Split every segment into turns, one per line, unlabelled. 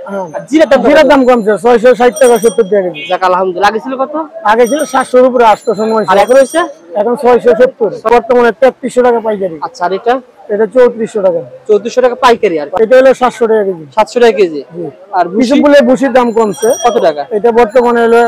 আর জিরার দাম কমছে 660 টাকা 70 টাকা কেজি।
যাক আলহামদুলিল্লাহ। আগে ছিল কত?
আগে ছিল 700 এর উপরে 800 সময়।
আর এখন হইছে
এখন 670, বর্তমানে 3300 টাকা পাইকারি।
আচ্ছা, আর এটা
3400 টাকা।
3400 টাকা পাইকারি। আর
এটা হলো 700 টাকা কেজি।
700 টাকা কেজি। আর
ভুসির দাম কমছে।
কত টাকা?
এটা বর্তমানে হলো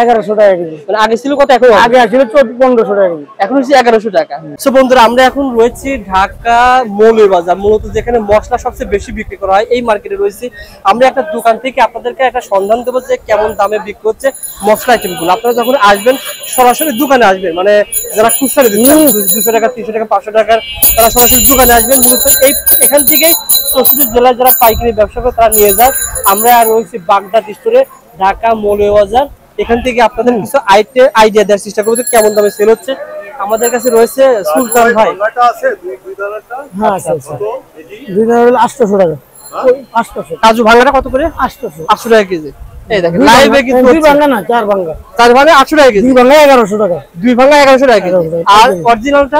1100 টাকা কেজি।
মানে আগে ছিল কত? এখন
আগে ছিল 1500 টাকা কেজি,
এখন হচ্ছে 1100 টাকা। সো বন্ধুরা, আমরা এখন রয়েছি ঢাকা মৌলভীবাজার, মূলত যেখানে মশলা সবচেয়ে বেশি বিক্রি করা হয়, এই মার্কেটে রয়েছি। আমরা একটা দোকান থেকে আপনাদেরকে একটা সন্ধান দেবো যে কেমন দামে বিক্রি হচ্ছে মশলা আইটেমগুলো। আপনারা যখন আসবেন সরাসরি দোকানে আসবেন, মানে যারা খুচরা দিচ্ছেন 200 টাকা 300 টাকা 500 টাকার, তারা সরাসরি দোকানে আসবেন। মূলত এখান থেকেই 64 জেলায় যারা পাইকারি ব্যবসা করে তারা নিয়ে যায়। আমরা রয়েছি বাগদাদ স্টোরে, ঢাকা মৌলভীবাজার। এখান থেকে আপনাদের কিছু আইডিয়া দেওয়ার চেষ্টা করবো কেমন দামে সেল হচ্ছে। আমাদের কাছে রয়েছে সুলতান ভাই।
হ্যাঁ আছে, 800 টাকা। 800।
কাজু ভাঙাটা কত করে?
800
টাকা কেজি। এই দেখেন লাইভে কিন্তু
2 ভাঙা না 4 ভাঙা।
4 ভাঙা 800 টাকা কেজি।
2 ভাঙা 1100 টাকা।
2 ভাঙা 1100 টাকা কেজি। আর অরিজিনালটা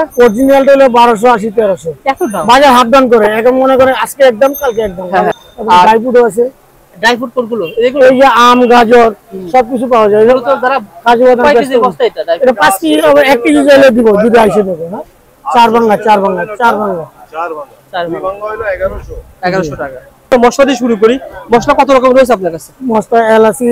হলো 1280 1300।
এত দাম?
বাজার হাফ ডাউন করে, এখন মনে করে আজকে একদম কালকে একদম। আর ড্রাই ফ্রুট আছে।
ড্রাই ফ্রুট কোনগুলো?
এগুলো এই যে আম গাজর সবকিছু পাওয়া যায়।
এগুলো তো যারা
কাজু বাদাম
কেজি বস্তা এটা
5 কেজি হবে, 1 কেজি চাইলে দিব, দুটো আইসে দেবো। হ্যাঁ 4 ভাঙা 4 ভাঙা 4 ভাঙা
4 ভাঙা হলো 1100 টাকা। তো মশলা দিয়ে শুরু করি। মশলা কত রকম রয়েছে আপনার কাছে?
মশলা এলাচি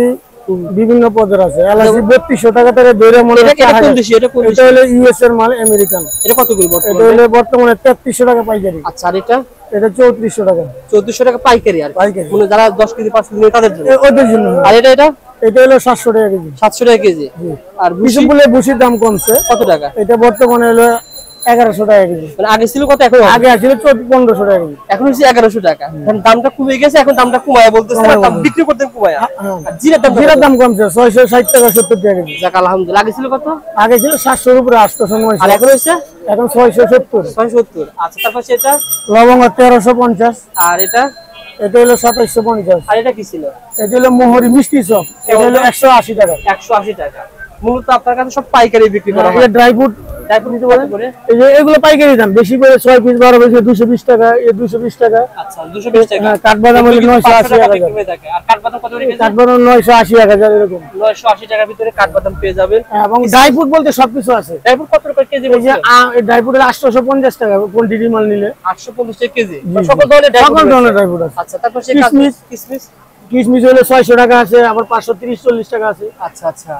বিভিন্ন পদের আছে। এলাচি 3200 টাকা থেকে ধরে মনে হয়।
এটা কোন দেশি? এটা
হলো ইউএস এর মাল, আমেরিকান।
এটা কত করে বর্তমানে?
এটা হলো বর্তমানে 3300 টাকা পাইকারি।
আচ্ছা, আর এটা
3400 টাকা।
3400 টাকা পাইকারি। আর
পাইকারি
মানে যারা 10 কেজি 5 কেজি তাদের জন্য,
ওদের জন্য।
আর এটা
হলো 700 টাকা কেজি।
700 টাকা কেজি। আর
ভুসির দাম কমছে।
কত টাকা?
এটা বর্তমানে হলো 1100 টাকা কেজি।
মানে আগে ছিল কত? এখন
আগে ছিল 1500 টাকা কেজি।
এখন হচ্ছে 1100 টাকা। দামটা কমে গেছে, এখন দামটা কমায় বলতেছে, দাম বিক্রি করতে কমায়। আর জিরার দাম
কমছে 660 টাকা 70 টাকা কেজি।
যাক আলহামদুলিল্লাহ। আগে ছিল কত?
আগে ছিল 700 এর উপরে 800 সময়।
আর এখন হচ্ছে
এখন 670।
আচ্ছা, তারপর সেটা
লবঙ্গ 1350।
আর এটা
হলো 2750।
আর এটা কি ছিল?
এটা হলো মোহরি মিষ্টি চপ। এটা হলো 180 টাকা।
180 টাকা। মূলত আপনার কাছে সব পাইকারি বিক্রি করা হয়।
ড্রাই ফ্রুট নিতে পারেন। এই যে এগুলো পাইকারি দাম, বেশি করে 6 পিস 12 পিস 220 টাকা, 220 টাকা।
আচ্ছা, 220 টাকা।
কাঠবাদাম হলো 980 টাকা।
আর কাঠবাদাম কত করে?
কাঠবাদাম 980 টাকা এরকম।
980 টাকার ভিতরে কাঠবাদাম পেয়ে যাবেন।
এবং ড্রাই ফ্রুট বলতে সবকিছু আছে।
ড্রাই ফ্রুট কত টাকা কেজি?
এই যে ড্রাই ফ্রুট 850 টাকা কোয়ান্টিটি মাল নিলে।
850 টাকা কেজি। সকল ধরনের ড্রাই ফ্রুট আছে। আচ্ছা, তারপর সেই
কিশমিশ হলো 600 টাকা আছে, আবার 530 40 টাকা আছে।
আচ্ছা আচ্ছা,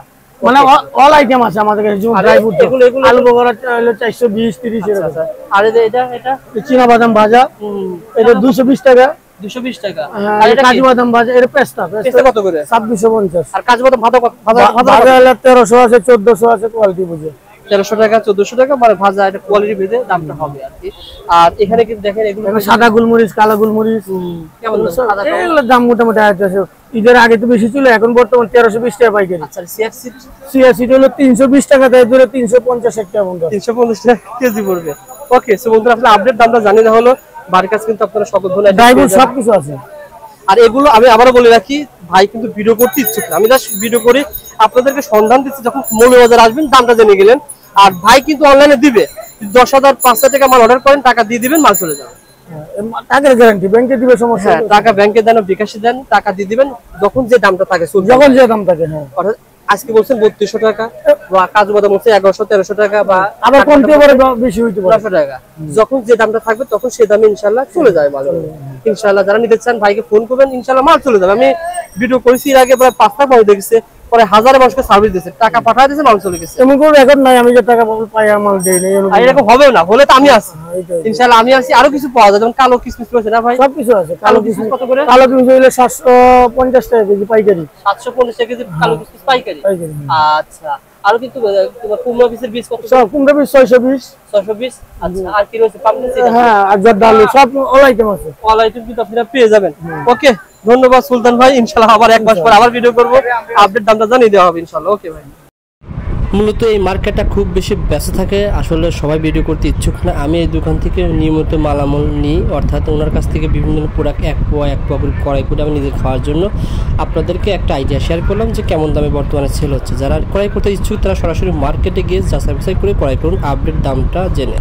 মানে অল আইটেম আছে আমাদের কাছে। ড্রাই ফ্রুট আলু বড়া হলো 420 30 এরকম।
আর এটা
চীনা বাদাম ভাজা, এটা 220 টাকা।
220 টাকা।
আর এটা কাজু বাদাম ভাজা, এটা পেস্তা
কত করে?
2650।
আর কাজু বাদাম ভাজা
হলো 1300 আছে 1400 আছে, কোয়ালিটি বুঝে।
1300 টাকা 1400 টাকা, মানে ভাজা এটা কোয়ালিটি ভেদে দামটা হবে আর কি। আর এখানে কিন্তু দেখেন এগুলো
সাদা গোলমরিচ কালো গোলমরিচ
কেমন দাম?
এগুলোর দাম মোটামুটি আছে। ঈদের আগে তো বেশি ছিল, এখন বর্তমান 1320 টাকা পাইকারি।
আচ্ছা, সিয়াসিড
হলো 320 টাকা থেকে ধরে 350 টাকা পর্যন্ত।
350 টাকা কেজি পড়বে। ওকে, সো বন্ধুরা, আসলে আপডেট দামটা জানি না হলো বাড়ির কাছে কিন্তু আপনারা সকল ধরনের
ড্রাই ফ্রুট সবকিছু আছে।
আর এগুলো আমি আবারও বলে রাখি, ভাই কিন্তু ভিডিও করতে ইচ্ছুক না, আমি জাস্ট ভিডিও করি আপনাদেরকে সন্ধান দিচ্ছি। যখন মৌলভীবাজার আসবেন দামটা জেনে গেলেন। আর ভাই কিন্তু অনলাইনে দিবে, 10,000 5,000 টাকা মাল অর্ডার করেন, টাকা দিয়ে দিবেন, মাল চলে যাবে।
টাকার গ্যারান্টি, ব্যাংকে দিবে সমস্যা।
হ্যাঁ, টাকা ব্যাংকে দেন, বিকাশে দেন, টাকা দিয়ে দিবেন যখন যে দামটা থাকে,
যখন যে দাম থাকে। হ্যাঁ,
আজকে বলছেন 3200 টাকা, বা কাজু বাদাম বলছে 1100-1300 টাকা, বা
আবার কমতে পারে, বেশি হইতে পারে
900 টাকা। যখন যে দামটা থাকবে তখন সেই দামে ইনশাআল্লাহ চলে যায় মাল। ইনশাআল্লাহ যারা নিতে চান ভাইকে ফোন করবেন, ইনশাআল্লাহ মাল চলে যাবে। আমি ভিডিও করেছি এর আগে, প্রায় 5টা মানুষ দেখেছে, পরে হাজার মানুষকে সার্ভিস দিয়েছে, টাকা পাঠিয়ে দিয়েছে, মাল চলে গেছে।
এমন করে এখন নাই, আমি যে টাকা পাই আর মাল দেই না,
এরকম হবে না। হলে তো আমি আছি, ইনশাআল্লাহ আমি আছি। আরো কিছু পাওয়া যায়, যেমন কালো কিশমিশ রয়েছে না ভাই?
সবকিছু আছে।
কালো কিশমিশ কত করে?
কালো কিশমিশ হইলে 750 টাকা কেজি পাইকারি।
750 টাকা কেজি কালো কিশমিশ পাইকারি। আচ্ছা, আর কিন্তু তোমার কুমড়া বীজের বীজ কত?
সব কুমড়া বীজ 620।
আচ্ছা, আর কি রয়েছে? Pumpkin seed.
হ্যাঁ, আর জর্দা আলু সব অল আইটেম আছে।
অল আইটেম কিন্তু আপনারা পেয়ে যাবেন। ওকে, ধন্যবাদ সুলতান ভাই। ইনশাআল্লাহ আবার এক মাস পর আবার ভিডিও করব, আপডেট দামটা জানিয়ে দেওয়া হবে ইনশাআল্লাহ। ওকে ভাই। মূলত এই মার্কেটটা খুব বেশি ব্যস্ত থাকে, আসলে সবাই ভিডিও করতে ইচ্ছুক না। আমি এই দোকান থেকে নিয়মিত মালামাল নিই, অর্থাৎ ওনার কাছ থেকে বিভিন্ন প্রোডাক্ট এক পোয়া করে ক্রয় করে আমি নিজে খাওয়ার জন্য আপনাদেরকে একটা আইডিয়া শেয়ার করলাম যে কেমন দামে বর্তমানে সেল হচ্ছে। যারা ক্রয় করতে ইচ্ছুক তারা সরাসরি মার্কেটে গিয়ে যাচাই বাছাই করে ক্রয় করুন, আপডেট দামটা জেনে।